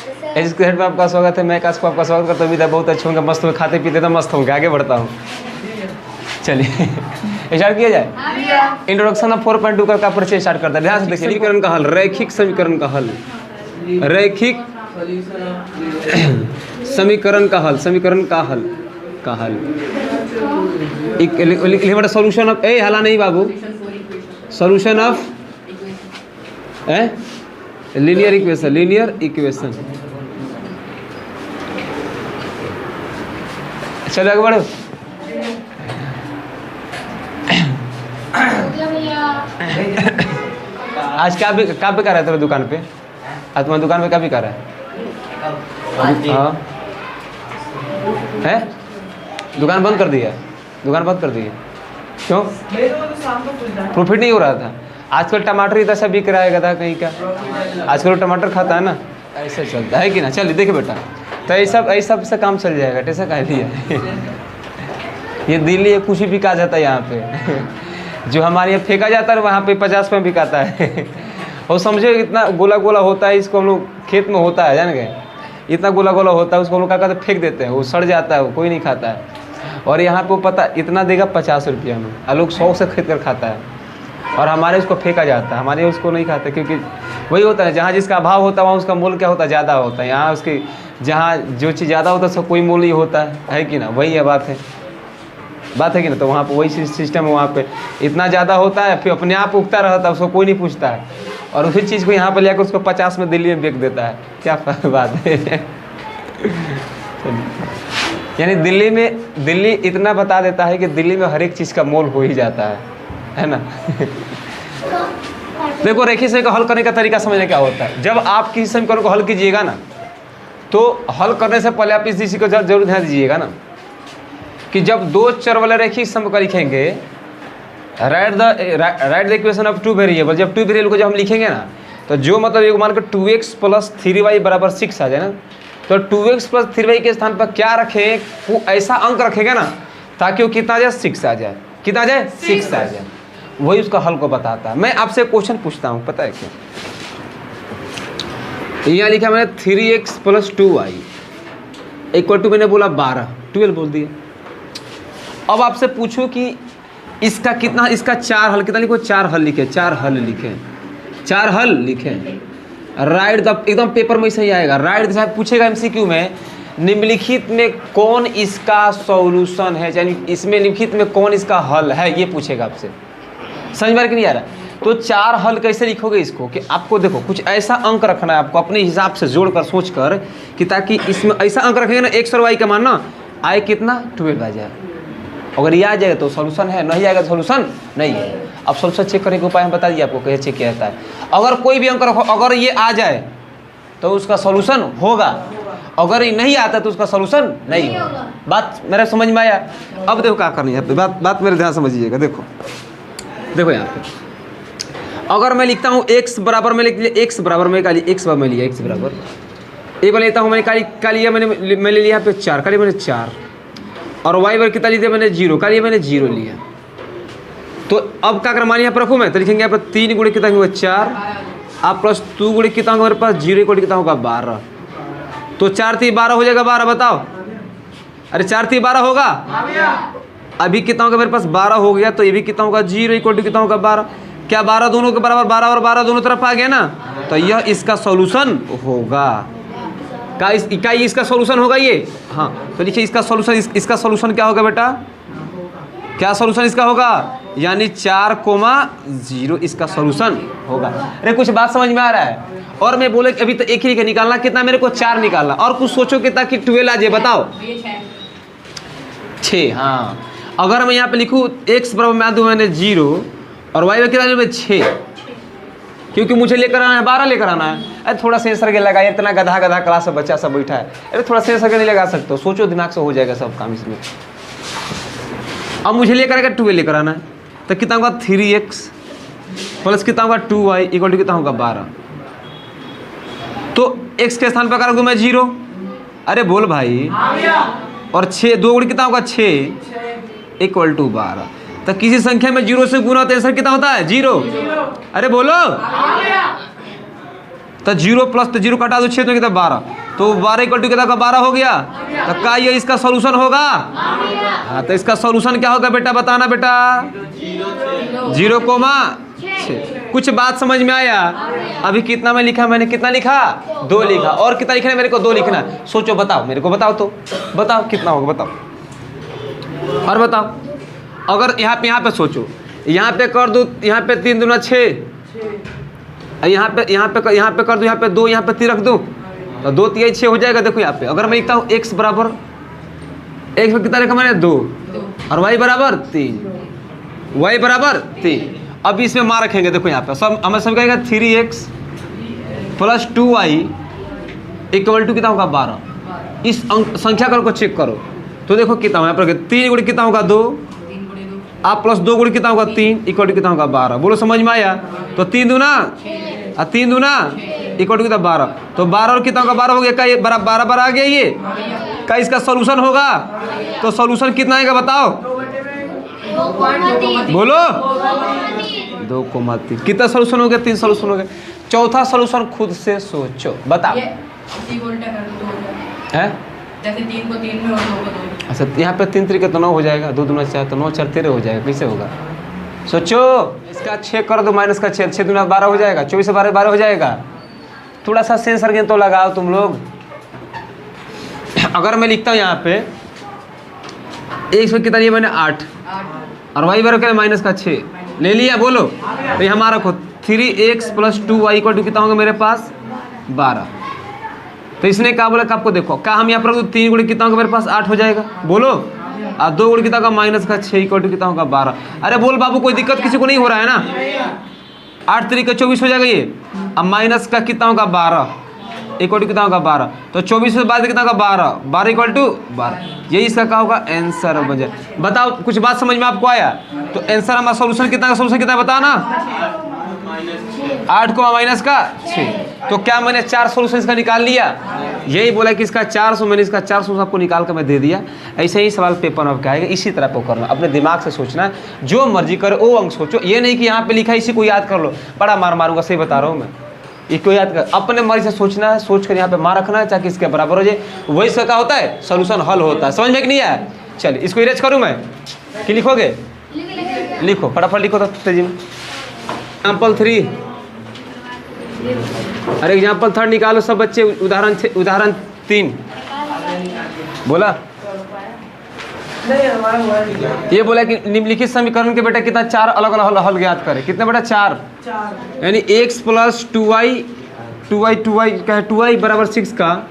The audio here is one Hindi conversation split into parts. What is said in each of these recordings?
एच स्क्वायर में आपका स्वागत है। मैं आकाश को आपका स्वागत करता हूँ। उम्मीद है बहुत अच्छे होंगे, मस्त होंगे, खाते पीते तो मस्त होंगे। आगे बढ़ता हूँ, चलिए स्टार्ट किया जाए। इंट्रोडक्शन ऑफ 4.2 का परिचय स्टार्ट करता है। ध्यान से देखिए, समीकरण का हल, रैखिक समीकरण का हल, रैखिक समीकरण का हल, समीकरण का हल का हल। लिखिए बेटा, सॉल्यूशन ऑफ, ए हला नहीं बाबू, solution of linear equation, linear equation. चलो आगे बढ़ो। आज क्या बिका रहा है तेरे दुकान पे? आज तुम्हारी दुकान पे क्या बिका रहा है? हाँ है, दुकान बंद कर दिया? दुकान बंद कर दी है, क्यों? प्रॉफिट नहीं हो रहा था। आजकल टमाटर इधर से बिक रहा है गधा कहीं का। आजकल टमाटर खाता है ना, ऐसे चलता है कि ना। चलिए देखिए बेटा, तो ये सब से काम चल जाएगा। टेंशन का लिया ये दिल्ली है, कुछ भी बिका जाता है यहाँ पे जो हमारे यहाँ फेंका जाता है वहाँ पे 50 में बिकाता है और समझो इतना गोला गोला होता है, इसको हम लोग खेत में होता है, जान गए, इतना गोला गोला होता है, उसको हम लोग क्या करते हैं, फेंक देते हैं, वो सड़ जाता है, वो कोई नहीं खाता है। और यहाँ पे वो पता इतना देगा 50 रुपया में, और लोग 100 से खरीद कर खाता है, और हमारे उसको फेंका जाता है, हमारे उसको नहीं खाते। क्योंकि वही होता है, जहाँ जिसका अभाव होता है वहाँ उसका मूल्य क्या होता है, ज़्यादा होता है। यहाँ उसकी जहाँ जो चीज़ ज़्यादा होता है उसका कोई मूल्य नहीं होता है कि ना। वही है बात है कि ना। तो वहाँ पे वही सिस्टम है, वहाँ पे इतना ज़्यादा होता है, फिर अपने आप उगता रहता है, उसको कोई नहीं पूछता है, और उसी चीज़ को यहाँ पर लेकर उसको 50 में दिल्ली में बेच देता है। क्या बात है यानी दिल्ली इतना बता देता है कि दिल्ली में हर एक चीज़ का मोल हो ही जाता है ना देखो, रेखीय समीकरण को हल करने का तरीका समझने क्या होता है। जब आप किसी समीकरण को हल कीजिएगा ना, तो हल करने से पहले आप इस चीज़ को जरूर ध्यान दीजिएगा ना कि जब दो चर वाले रेखीय समीकरण लिखेंगे, right the equation of 2 variable, जब 2 वेरिएबल को जब हम लिखेंगे ना, तो जो मतलब ये मान कर 2x + 3y = 6 आ जाए ना, तो 2x + 3y के स्थान पर क्या रखें, वो ऐसा अंक रखेगा ना ताकि वो कितना आ जाए, 6 आ जाए। कितना आ जाए, 6 आ जाए। वही उसका हल को बताता है। मैं आपसे क्वेश्चन पूछता हूँ, पता है क्या? यहाँ लिखा मैंने 3x + 2y = मैंने बोला 12 बोल दिया। अब आपसे पूछो कि इसका कितना, इसका 4 हल कितना लिखो, 4 हल लिखे, 4 हल लिखे। राइट द, एकदम पेपर में सही आएगा। राइट साहब पूछेगा एमसीक्यू में, निम्नलिखित में कौन इसका सॉल्यूशन है, यानी इसमें निम्नलिखित में कौन इसका हल है, ये पूछेगा आपसे। समझ में कि नहीं आ रहा? तो 4 हल कैसे लिखोगे इसको, कि आपको देखो कुछ ऐसा अंक रखना है आपको अपने हिसाब से जोड़कर सोचकर, कि ताकि इसमें ऐसा अंक रखेंगे ना, x और y का मान ना आए कितना, 12 आ जाए। अगर ये आ जाएगा तो सॉल्यूशन है, नहीं आएगा तो सॉल्यूशन नहीं है। अब सॉल्यूशन चेक करने के उपाय हम बता दिए आपको, कैसे चेक किया जाता है। अगर कोई भी अंक रखो, अगर ये आ जाए तो उसका सॉल्यूशन होगा, अगर ये नहीं आता तो उसका सॉल्यूशन नहीं होगा। बात मेरे समझ में आया? अब देखो क्या करनी है, बात मेरे ध्यान समझिएगा। देखो यहाँ पे अगर मैं लिखता हूँ x बराबर में लिख लिया, x बराबर में x में लिया, x बराबर एक बार लेता हूँ, मैंने का लिया, मैंने लिया यहाँ पे 4 का लिया मैंने 4, और y पर कितना लिया मैंने 0 का लिया, मैंने 0 लिया। तो अब क्या कर, मान यहाँ पर रखूँ मैं, तो लिखेंगे यहाँ पर 3 गुणे कितना होगा 4, आप प्लस 2 गुणे कितना होगा मेरे पास 0 = कितना होगा 12। तो 4 3 12 हो जाएगा 12, बताओ। अरे 4 3 12 होगा, अभी कितना होगा मेरे पास 12 हो गया, तो ये भी कितना होगा 0 = कितना होगा 12। क्या 12 दोनों के बराबर, 12 और 12 दोनों तरफ आ गया ना, तो यह इसका सॉल्यूशन होगा। क्या इसका सॉल्यूशन होगा ये? हाँ, तो देखिए इसका सॉल्यूशन, इसका सॉल्यूशन क्या होगा बेटा, क्या सॉल्यूशन इसका होगा, यानी 4,0 इसका सॉल्यूशन होगा। अरे कुछ बात समझ में आ रहा है? और मैं बोले अभी तो एक ही निकालना, कितना मेरे को 4 निकालना, और कुछ सोचो कितना कि 12 आ जाए, बताओ 6। हाँ, अगर मैं यहाँ पे लिखूँ x बराबर में दूँ मैंने 0 और y में कितना मैं 6, क्योंकि मुझे लेकर आना है 12 लेकर आना है। अरे थोड़ा सेंसर के लगा, इतना गधा क्लास में बच्चा सब बैठा है, अरे थोड़ा सेंसर के नहीं लगा सकते हो, सोचो दिमाग से हो जाएगा सब काम इसमें। अब मुझे लेकर आएगा 12 लेकर आना है, तो कितना होगा 3x प्लस कितना होगा 2y = कितना होगा 12। तो x के स्थान पर कर दूँ मैं 0, अरे बोल भाई, और 6 2 गुणे कितना होगा 6 = 12। तो किसी संख्या में 0 से गुना तो आंसर कितना होता है 0। अरे बोलो, तो 0 प्लस तो 0 कटा दो 6 तो कितना 12, तो 12 इक्वल टू कितना का 12 हो गया। तो क्या ये इसका सॉल्यूशन होगा? हाँ, तो इसका सॉल्यूशन क्या होगा बेटा, बताना बेटा। 0,6। कुछ बात समझ में आया? अभी कितना में लिखा मैंने, कितना लिखा? 2 लिखा। और कितना लिखना है मेरे को? 2 लिखना है। सोचो, बताओ मेरे को, बताओ तो, बताओ कितना होगा, बताओ और बताओ। अगर यहाँ पे सोचो, यहाँ पे कर दो, यहाँ पे 3 दूना 6, यहाँ पे कर दो, यहाँ पे 2, यहाँ पे 3 रख दो, तो 2 3 6 हो जाएगा। देखो यहाँ पे अगर मैं लिखता हूँ x बराबर, x में कितना लिखा मैंने? 2, और y बराबर 3, y बराबर 3। अब इसमें मान रखेंगे, देखो यहाँ पे सब हमें सब कहेगा 3x plus 2y equal to कितना होगा? 12। इस संख्या को चेक करो तो देखो कितना यहाँ पर 3 गुणे कितना होगा? 2, आप प्लस 2 गुणे कितना होगा? 3 इक्वल टू कितना होगा? 12। बोलो समझ में आया? तो 3 दूना और 3 दूना इक्वल टू कितना? 12। तो 12 और कितना होगा? 12 हो गया। क्या ये 12 आ गया? ये क्या इसका सॉल्यूशन होगा? तो सॉल्यूशन कितना आएगा बताओ? बोलो 2,3। कितना सॉल्यूशन हो गया? 3 सॉल्यूशन हो गया। चौथा सॉल्यूशन खुद से सोचो, बताओ। है जैसे 3 को 3 में और 2 को 2। अच्छा, यहाँ पे 3 3 तो 9 हो जाएगा, 2 दूना 4 तो 9 4 13 हो जाएगा। कैसे होगा? सोचो। इसका 6 कर दो माइनस का 6, 6 दूना 12 हो जाएगा, 24 से 12 हो जाएगा। थोड़ा सा सेंसर गेम तो लगाओ तुम लोग। अगर मैं लिखता हूँ यहाँ पे एक सौ कितना लिया मैंने? 8, और वाई बराबर माइनस का 6 ले लिया। बोलो तो ये हमारा रखो 3x plus 2y equal to कितना होगा मेरे पास? 12। तो इसने क्या बोला कि आपको देखो, क्या हम यहाँ पर 3 गुणे कितना होगा मेरे पास? 8 हो जाएगा। बोलो, और 2 गुणे कितना होगा? माइनस का 6 इक्वल टू कितना होगा? 12। अरे बोल बाबू, कोई दिक्कत किसी को नहीं हो रहा है ना? 8 3 का 24 हो जाएगा ये। अब माइनस का कितना होगा? 12 इक्वल टू कितना होगा? 12। तो 24 से बाद कितना होगा? 12, 12 इक्वल टू 12। यही इसका क्या होगा? आंसर बन जाए। बताओ, कुछ बात समझ में आपको आया? तो आंसर हमारा सॉल्यूशन कितना का? सॉल्यूशन कितना बताओ ना? 8 को माइनस का 6। तो क्या मैंने 4 सॉल्यूशन इसका निकाल लिया? यही बोला कि इसका 400, मैंने इसका 400 आपको निकाल कर मैं दे दिया। ऐसे ही सवाल पेपर में आपका आएगा, इसी तरह पे करना, अपने दिमाग से सोचना है, जो मर्जी करे वो अंक सोचो। ये नहीं कि यहाँ पे लिखा है इसी को याद कर लो, बड़ा मार मारूंगा, सही बता रहा हूँ मैं। इसको याद कर, अपने मर्जी से सोचना है, सोच कर यहाँ पे मार रखना है, ताकि इसके बराबर हो जाए। वही इसका क्या होता है? सॉल्यूशन हल होता है। समझ में कि नहीं आया? चलिए इसको इरेज करूँ मैं कि लिखोगे? लिखो फटाफट, लिखो तो तेजी में। एग्जाम्पल 3, अरे एग्जाम्पल 3 निकालो सब बच्चे। उदाहरण 3 बोला, ये बोला कि निम्नलिखित समीकरण के बेटा कितना? 4 अलग अलग हल ज्ञात करें। कितने बेटा? 4। यानी x प्लस 2y क्या है? 2y बराबर 6 का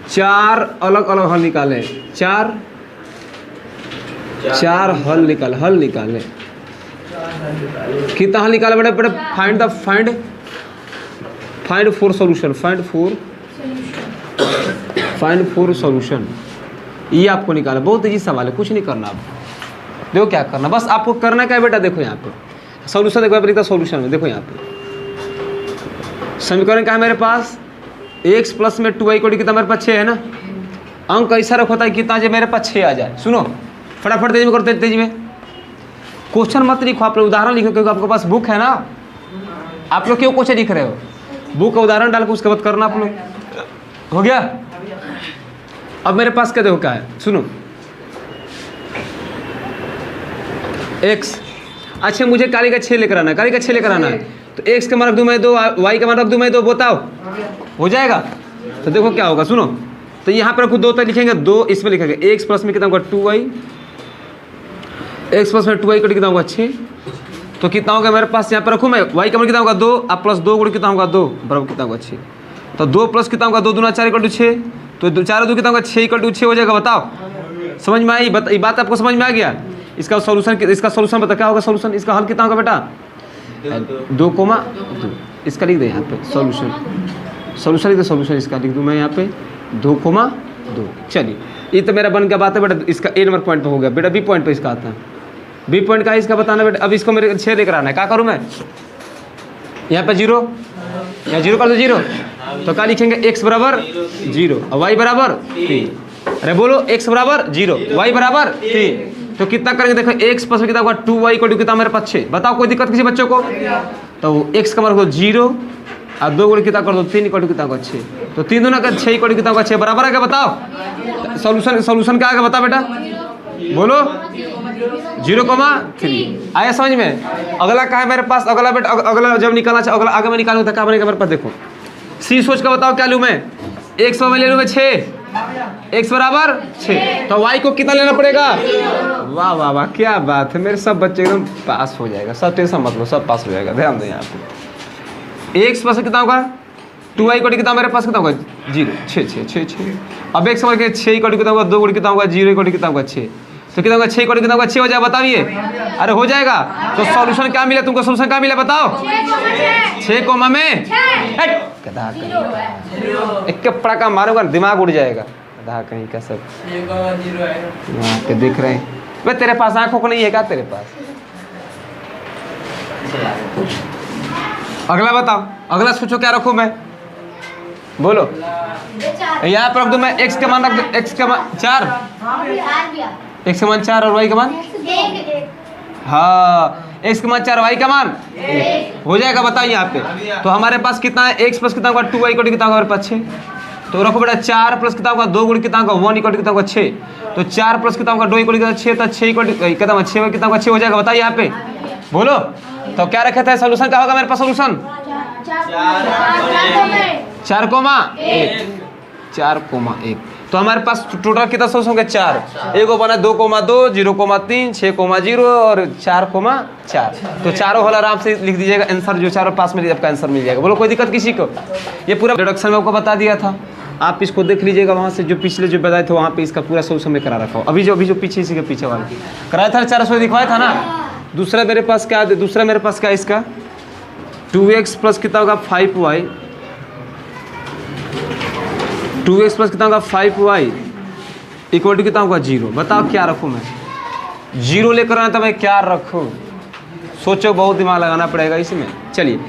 4 अलग अलग हल निकाले। 4 हल निकाले। कितना हल निकाला बेटा? बेटा find four solution. Find four solution, ये आपको निकाला। बहुत इजी सवाल है, कुछ नहीं करना। आप देखो क्या करना, बस आपको करना क्या है बेटा? देखो यहाँ पे सॉल्यूशन, देखो यहाँ सॉल्यूशन में देखो, यहाँ पे समीकरण क्या है मेरे पास? x प्लस में 2y को कितना मेरे पास? 6 है ना। अंक ऐसा रखा होता है कितना जो मेरे पास 6 आ जाए। सुनो फटाफट तेजी में करते, तेजी में। क्वेश्चन मत लिखो, आप लोग उदाहरण लिखो, क्योंकि आपके पास बुक है ना। आप लोग क्यों क्वेश्चन लिख रहे हो? बुक का उदाहरण डाल के उसके बाद करना आप लोग। हो गया? अब मेरे पास क्या देखो क्या है, सुनो। x, अच्छा मुझे काली का 6 लेकर आना है, तो x का मान रख दूँ मैं 2, y का मान रख दूँ मैं 2, बताओ हो जाएगा? तो देखो क्या होगा, सुनो। तो यहाँ पर रखो 2 तक लिखेंगे, 2 इसमें लिखेंगे। x प्लस में कितना होगा? 2y, x प्लस में 2y को कितना होगा? 6। तो कितना होगा मेरे पास? यहाँ पर रखूँ मैं, y का मान कितना होगा? 2, अब प्लस 2 गुण कितना होगा? 2 बराबर कितना होगा? 6। तो 2 प्लस कितना होगा? 2 दूना 4 इक्वल टू 6। तो 4 2 कितना होगा? 6 इक्वल टू 6 हो जाएगा। बताओ समझ में आई? ये बात आपको समझ में आ गया? इसका सॉल्यूशन बता क्या होगा? सॉल्यूशन इसका हल कितना होगा बेटा? 2,2। इसका लिख दे यहाँ पे सॉल्यूशन लिख दे। सॉल्यूशन इसका लिख दूँ मैं यहाँ पे 2,2। चलिए ये तो मेरा बन गया बात है बेटा। इसका A नंबर पॉइंट पे हो गया बेटा। B पॉइंट पे इसका आता है। B पॉइंट का है इसका बताना बेटा। अब इसको मेरे 6 लेकर आना है। क्या करूँ मैं? यहाँ पे 0, यहाँ 0 कर दो 0। तो क्या लिखेंगे? x बराबर 0 और y बराबर 3। अरे बोलो x बराबर 0, y बराबर 3। तो कितना करेंगे? देखो x प्लस कितना होगा? 2y को कितना मेरे पास 6। बताओ कोई दिक्कत किसी बच्चों को? तो x का मान रखो 0, और 2 गुण कितना कर दो 3 इक्वल टू कितना होगा 6। तो 3 दूना का 6 इक्वल टू कितना होगा 6 बराबर है क्या बताओ। सॉल्यूशन क्या आएगा बता बेटा बोलो 0,3 आया समझ में। अगला क्या है मेरे पास अगला बेटा अगला जब निकालना चाहिए अगला आगे में निकालना होता है क्या बनेगा मेरे पास देखो सी सोच का बताओ क्या लूँ मैं x में ले लूँ मैं 6 x बराबर 6 तो y को कितना लेना पड़ेगा। वाह वाह वाह क्या बात है मेरे सब बच्चे एकदम पास हो जाएगा सब टेंशन मत लो सब पास हो जाएगा ध्यान दो यहाँ पे। x पास कितना होगा 2y को कितना मेरे पास कितना होगा 0 6 अब x समझ के 6 को कितना होगा 2 गुण कितना होगा 0 को कितना होगा 6 तो कितना होगा 6 को कितना होगा 6 हो जाएगा बताइए। अरे हो जाएगा तो सॉल्यूशन क्या मिला तुमको सॉल्यूशन क्या मिला बताओ 6 कोमा में एक पड़ा का मारूंगा दिमाग उड़ जाएगा गधा कहीं का सब यहाँ पे देख रहे हैं भाई तेरे पास आंखों को नहीं है क्या तेरे पास। अगला बताओ अगला सोचो क्या रखूं मैं बोलो यहाँ पर रख दूं मैं x का मान रख दूं x का मान 4 x का मान 4 और y का मान हाँ x का मान 4 y का मान 1 हो जाएगा बताओ यहाँ पे। तो हमारे पास कितना है x प्लस कितना होगा 2y को कितना होगा हमारे पास 6 तो रखो बेटा 4 प्लस कितना होगा 2 गुण कितना होगा 1 इक्वल कितना होगा 6 तो 4 प्लस कितना होगा 2 इक्वल कितना 6 तो 6 इक्वल कितना होगा 6 कितना होगा 6 हो जाएगा बताइए यहाँ पे बोलो। तो क्या रखा था सोल्यूशन क्या होगा मेरे पास सोल्यूशन 4,1 तो हमारे पास टोटल कितना सोल्यूशन होंगे 4 एक बना 2,2 0,3 6,0 और 4,4 तो चारों हल आराम से लिख दीजिएगा आंसर जो चारों पास में आपका आंसर मिल जाएगा। बोलो कोई दिक्कत किसी को। ये पूरा प्रोडक्शन में आपको बता दिया था आप इसको देख लीजिएगा वहाँ से जो पिछले जो बताए थे वहाँ पे इसका पूरा सोल्यूशन में करा रखा हो अभी जो पीछे इसी के पीछे वाला कराया था 400 दिखवाया था ना। दूसरा मेरे पास क्या इसका 2x प्लस कितना होगा 5y 2x प्लस कितना होगा 5y इक्वल टू कितना होगा 0। बताओ क्या रखूँ मैं 0 लेकर आना तो मैं क्या रखूँ सोचो बहुत दिमाग लगाना पड़ेगा इसमें। चलिए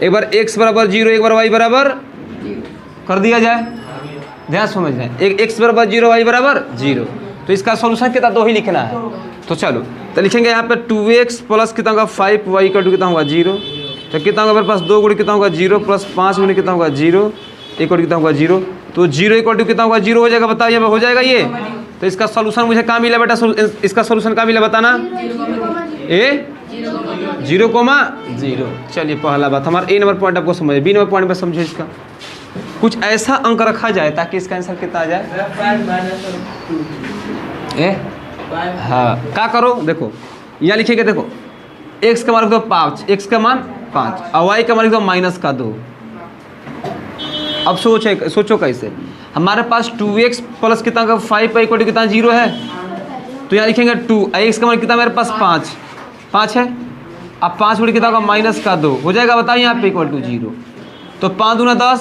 एक बार x बराबर 0 एक बार y बराबर कर दिया जाए ध्यान समझ जाए एक x बराबर 0 y बराबर 0 तो इसका सॉल्यूशन कितना 2 ही लिखना है। तो चलो तो लिखेंगे यहाँ पे 2x प्लस कितना होगा 5y इक्वल टू कितना होगा 0 तो कितना होगा मेरे पास 2 गुण कितना होगा 0 प्लस 5 गुण कितना होगा 0 इक्वल कितना होगा 0 तो 0 इक्वल टू कितना होगा 0 हो जाएगा बताइए हो जाएगा ये। तो इसका सॉल्यूशन मुझे कहाँ मिला बेटा इसका सॉल्यूशन कहाँ मिला बताना 0,0। चलिए पहला बात हमारा A नंबर पॉइंट आपको समझे B नंबर पॉइंट पर समझे इसका कुछ ऐसा अंक रखा जाए ताकि इसका आंसर कितना आ जाए। हाँ क्या करो देखो यहाँ लिखेंगे देखो x का मान रख दो 5 x का मान 5 और y का मान रख दो -2। अब सोचो कैसे हमारे पास 2x प्लस कितना का 5 इक्वल टू कितना 0 है तो यहाँ लिखेंगे 2 x का मान कितना मेरे पास 5 है अब 5 गुण कितना होगा -2 हो जाएगा बताइए यहाँ पे इक्वल टू 0 तो 5 दूना 10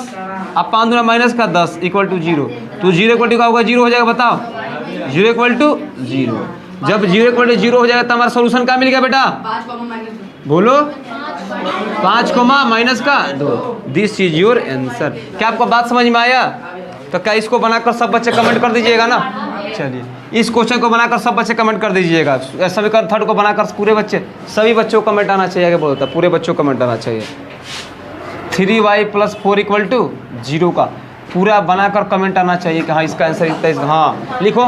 अब 5 दूना -10 इक्वल टू 0 तो 0 इक्वल टू का होगा 0 हो जाएगा बताओ 0 इक्वल टू 0 जब 0 इक्वल टू 0 हो जाएगा तो हमारा सोल्यूशन क्या मिल गया बेटा बोलो 5,-2 दिस इज योर आंसर। क्या आपको बात समझ में आया। तो क्या इसको बनाकर सब बच्चे कमेंट कर दीजिएगा ना। चलिए इस क्वेश्चन को बनाकर सब बच्चे कमेंट कर दीजिएगा समीकरण थर्ड को बनाकर पूरे बच्चे सभी बच्चों को कमेंट आना चाहिए। क्या बोलता पूरे बच्चों को कमेंट आना चाहिए 3y + 4 = 0 का पूरा बनाकर कमेंट आना चाहिए कि हाँ इसका आंसर इतना हाँ लिखो